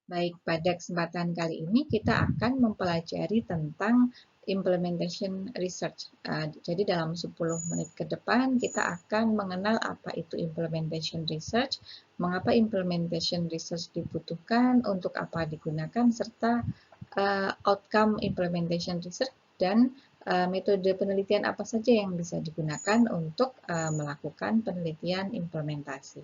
Baik, pada kesempatan kali ini kita akan mempelajari tentang implementation research. Jadi dalam 10 menit ke depan kita akan mengenal apa itu implementation research, mengapa implementation research dibutuhkan, untuk apa digunakan, serta outcome implementation research dan metode penelitian apa saja yang bisa digunakan untuk melakukan penelitian implementasi.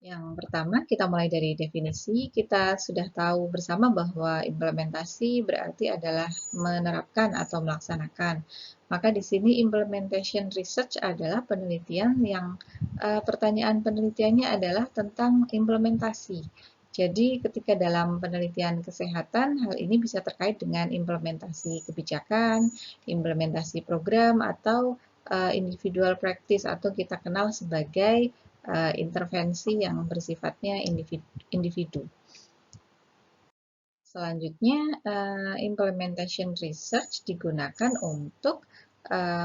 Yang pertama, kita mulai dari definisi. Kita sudah tahu bersama bahwa implementasi berarti adalah menerapkan atau melaksanakan. Maka di sini implementation research adalah penelitian yang pertanyaan penelitiannya adalah tentang implementasi. Jadi ketika dalam penelitian kesehatan, hal ini bisa terkait dengan implementasi kebijakan, implementasi program, atau individual practice atau kita kenal sebagai intervensi yang bersifatnya individu. Selanjutnya, implementation research digunakan untuk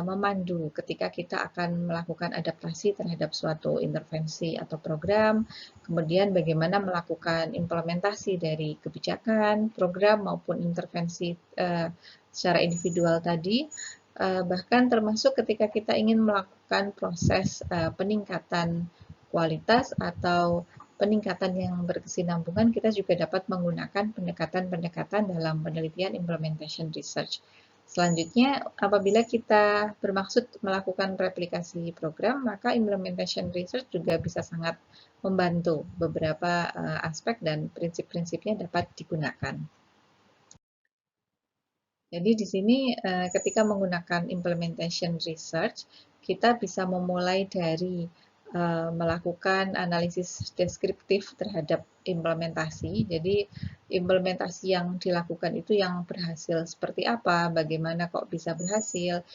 memandu ketika kita akan melakukan adaptasi terhadap suatu intervensi atau program, kemudian bagaimana melakukan implementasi dari kebijakan, program maupun intervensi secara individual tadi, bahkan termasuk ketika kita ingin melakukan proses peningkatan kualitas atau peningkatan yang berkesinambungan, kita juga dapat menggunakan pendekatan-pendekatan dalam penelitian implementation research. Selanjutnya, apabila kita bermaksud melakukan replikasi program, maka implementation research juga bisa sangat membantu. Beberapa aspek dan prinsip-prinsipnya dapat digunakan. Jadi di sini ketika menggunakan implementation research, kita bisa memulai dari melakukan analisis deskriptif terhadap implementasi. Jadi implementasi yang dilakukan itu yang berhasil seperti apa, bagaimana kok bisa berhasil,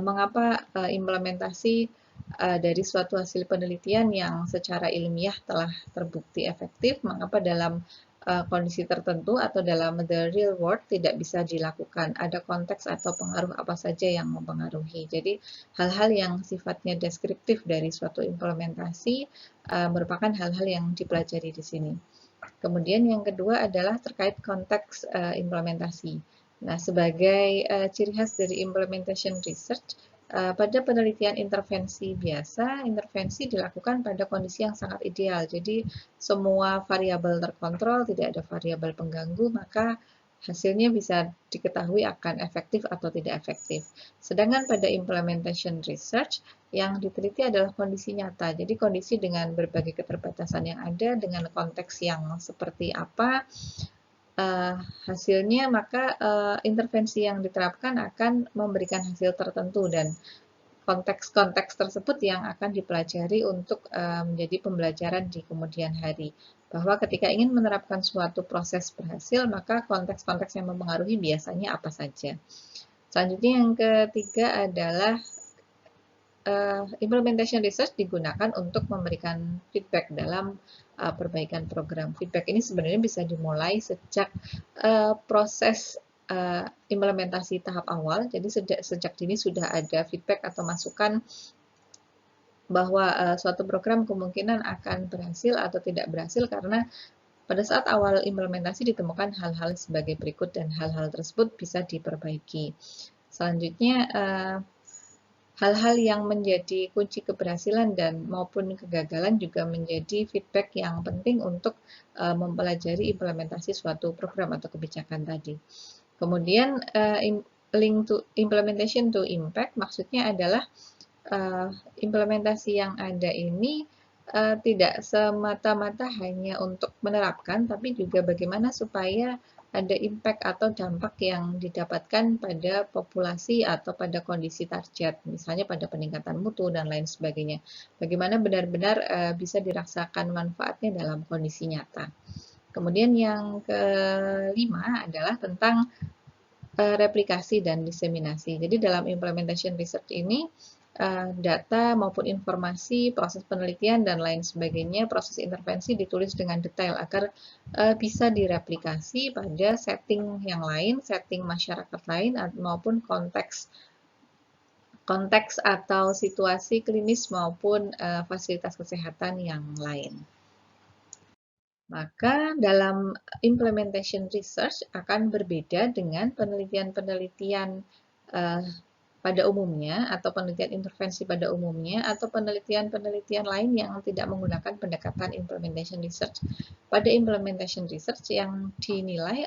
mengapa implementasi dari suatu hasil penelitian yang secara ilmiah telah terbukti efektif, mengapa dalam kondisi tertentu atau dalam the real world tidak bisa dilakukan. Ada konteks atau pengaruh apa saja yang mempengaruhi. Jadi hal-hal yang sifatnya deskriptif dari suatu implementasi merupakan hal-hal yang dipelajari di sini. Kemudian yang kedua adalah terkait konteks implementasi. Nah, sebagai ciri khas dari implementation research, pada penelitian intervensi biasa, intervensi dilakukan pada kondisi yang sangat ideal. Jadi, semua variabel terkontrol, tidak ada variabel pengganggu, maka hasilnya bisa diketahui akan efektif atau tidak efektif. Sedangkan pada implementation research, yang diteliti adalah kondisi nyata. Jadi kondisi dengan berbagai keterbatasan yang ada, dengan konteks yang seperti apa, hasilnya maka intervensi yang diterapkan akan memberikan hasil tertentu dan konteks-konteks tersebut yang akan dipelajari untuk menjadi pembelajaran di kemudian hari. Bahwa ketika ingin menerapkan suatu proses berhasil, maka konteks-konteks yang mempengaruhi biasanya apa saja. Selanjutnya yang ketiga adalah implementation research digunakan untuk memberikan feedback dalam perbaikan program. Feedback ini sebenarnya bisa dimulai sejak proses implementasi tahap awal. Jadi sejak dini sudah ada feedback atau masukan bahwa suatu program kemungkinan akan berhasil atau tidak berhasil karena pada saat awal implementasi ditemukan hal-hal sebagai berikut dan hal-hal tersebut bisa diperbaiki. Selanjutnya, hal-hal yang menjadi kunci keberhasilan dan maupun kegagalan juga menjadi feedback yang penting untuk mempelajari implementasi suatu program atau kebijakan tadi. Kemudian link to implementation to impact maksudnya adalah implementasi yang ada ini tidak semata-mata hanya untuk menerapkan, tapi juga bagaimana supaya ada impact atau dampak yang didapatkan pada populasi atau pada kondisi target, misalnya pada peningkatan mutu dan lain sebagainya. Bagaimana benar-benar bisa dirasakan manfaatnya dalam kondisi nyata. Kemudian yang kelima adalah tentang replikasi dan diseminasi. Jadi dalam implementation research ini data maupun informasi, proses penelitian dan lain sebagainya, proses intervensi ditulis dengan detail agar bisa direplikasi pada setting yang lain, setting masyarakat lain maupun konteks atau situasi klinis maupun fasilitas kesehatan yang lain. Maka dalam implementation research akan berbeda dengan penelitian-penelitian pada umumnya atau penelitian intervensi pada umumnya atau penelitian-penelitian lain yang tidak menggunakan pendekatan implementation research. Pada implementation research yang dinilai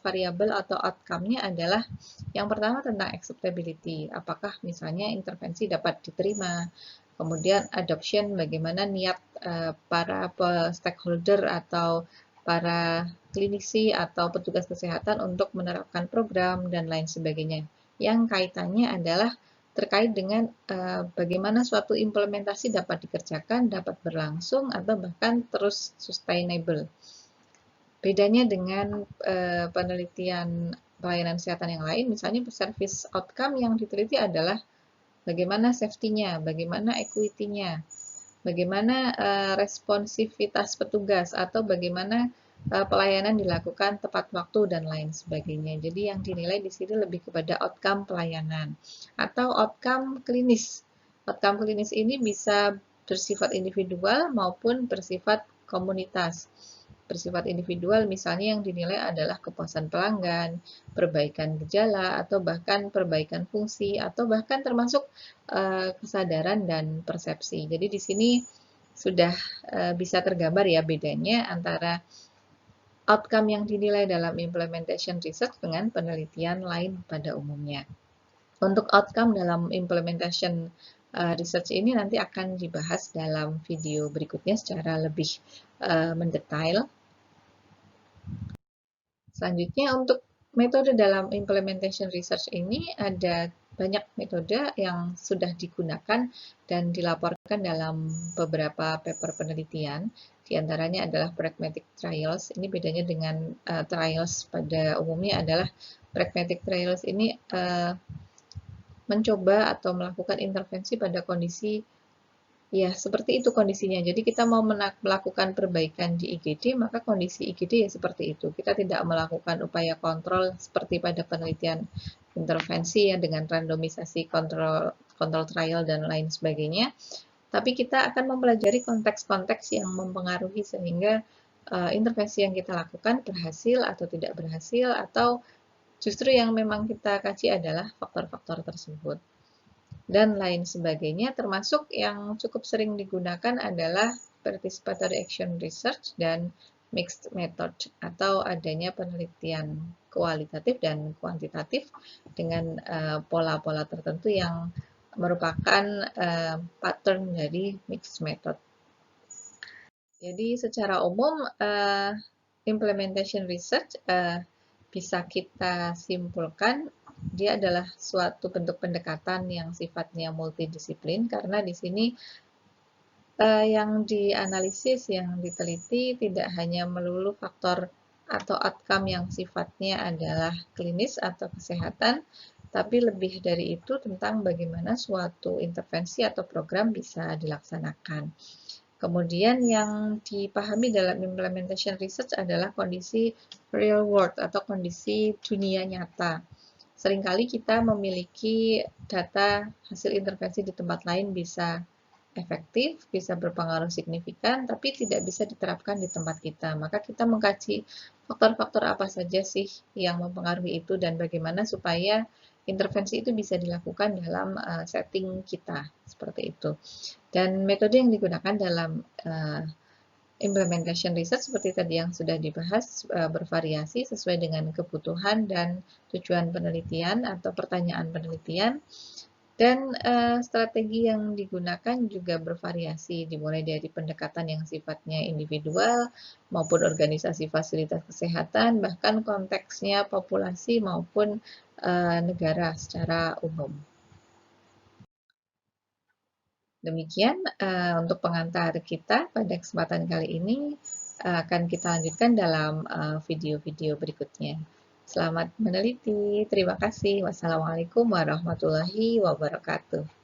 variabel atau outcome-nya adalah yang pertama tentang acceptability, apakah misalnya intervensi dapat diterima, kemudian adoption, bagaimana niat para stakeholder atau para klinisi atau petugas kesehatan untuk menerapkan program dan lain sebagainya. Yang kaitannya adalah terkait dengan bagaimana suatu implementasi dapat dikerjakan, dapat berlangsung, atau bahkan terus sustainable. Bedanya dengan penelitian pelayanan kesehatan yang lain, misalnya service outcome yang diteliti adalah bagaimana safety-nya, bagaimana equity-nya, bagaimana responsivitas petugas, atau bagaimana pelayanan dilakukan tepat waktu dan lain sebagainya. Jadi yang dinilai di sini lebih kepada outcome pelayanan atau outcome klinis. Outcome klinis ini bisa bersifat individual maupun bersifat komunitas. Bersifat individual misalnya yang dinilai adalah kepuasan pelanggan, perbaikan gejala, atau bahkan perbaikan fungsi, atau bahkan termasuk kesadaran dan persepsi. Jadi di sini sudah bisa tergambar ya bedanya antara outcome yang dinilai dalam implementation research dengan penelitian lain pada umumnya. Untuk outcome dalam implementation research ini nanti akan dibahas dalam video berikutnya secara lebih mendetail. Selanjutnya untuk metode dalam implementation research ini ada banyak metode yang sudah digunakan dan dilaporkan dalam beberapa paper penelitian. Di antaranya adalah pragmatic trials. Ini bedanya dengan trials pada umumnya adalah pragmatic trials ini mencoba atau melakukan intervensi pada kondisi ya, seperti itu kondisinya. Jadi kita mau melakukan perbaikan di IGD, maka kondisi IGD ya seperti itu. Kita tidak melakukan upaya kontrol seperti pada penelitian intervensi ya dengan randomisasi kontrol trial dan lain sebagainya. Tapi kita akan mempelajari konteks-konteks yang mempengaruhi sehingga intervensi yang kita lakukan berhasil atau tidak berhasil, atau justru yang memang kita kaji adalah faktor-faktor tersebut dan lain sebagainya, termasuk yang cukup sering digunakan adalah participatory action research dan mixed method atau adanya penelitian kualitatif dan kuantitatif dengan pola-pola tertentu yang merupakan pattern dari mixed method. Jadi secara umum implementation research bisa kita simpulkan dia adalah suatu bentuk pendekatan yang sifatnya multidisiplin karena di sini yang dianalisis, yang diteliti tidak hanya melulu faktor atau outcome yang sifatnya adalah klinis atau kesehatan, tapi lebih dari itu tentang bagaimana suatu intervensi atau program bisa dilaksanakan. Kemudian yang dipahami dalam implementation research adalah kondisi real world atau kondisi dunia nyata. Seringkali kita memiliki data hasil intervensi di tempat lain bisa efektif, bisa berpengaruh signifikan, tapi tidak bisa diterapkan di tempat kita. Maka kita mengkaji faktor-faktor apa saja sih yang mempengaruhi itu dan bagaimana supaya intervensi itu bisa dilakukan dalam setting kita, seperti itu. Dan metode yang digunakan dalam implementation research seperti tadi yang sudah dibahas bervariasi sesuai dengan kebutuhan dan tujuan penelitian atau pertanyaan penelitian. Dan strategi yang digunakan juga bervariasi, dimulai dari pendekatan yang sifatnya individual maupun organisasi fasilitas kesehatan, bahkan konteksnya populasi maupun negara secara umum. Demikian untuk pengantar kita pada kesempatan kali ini akan kita lanjutkan dalam video-video berikutnya. Selamat meneliti. Terima kasih. Wassalamualaikum warahmatullahi wabarakatuh.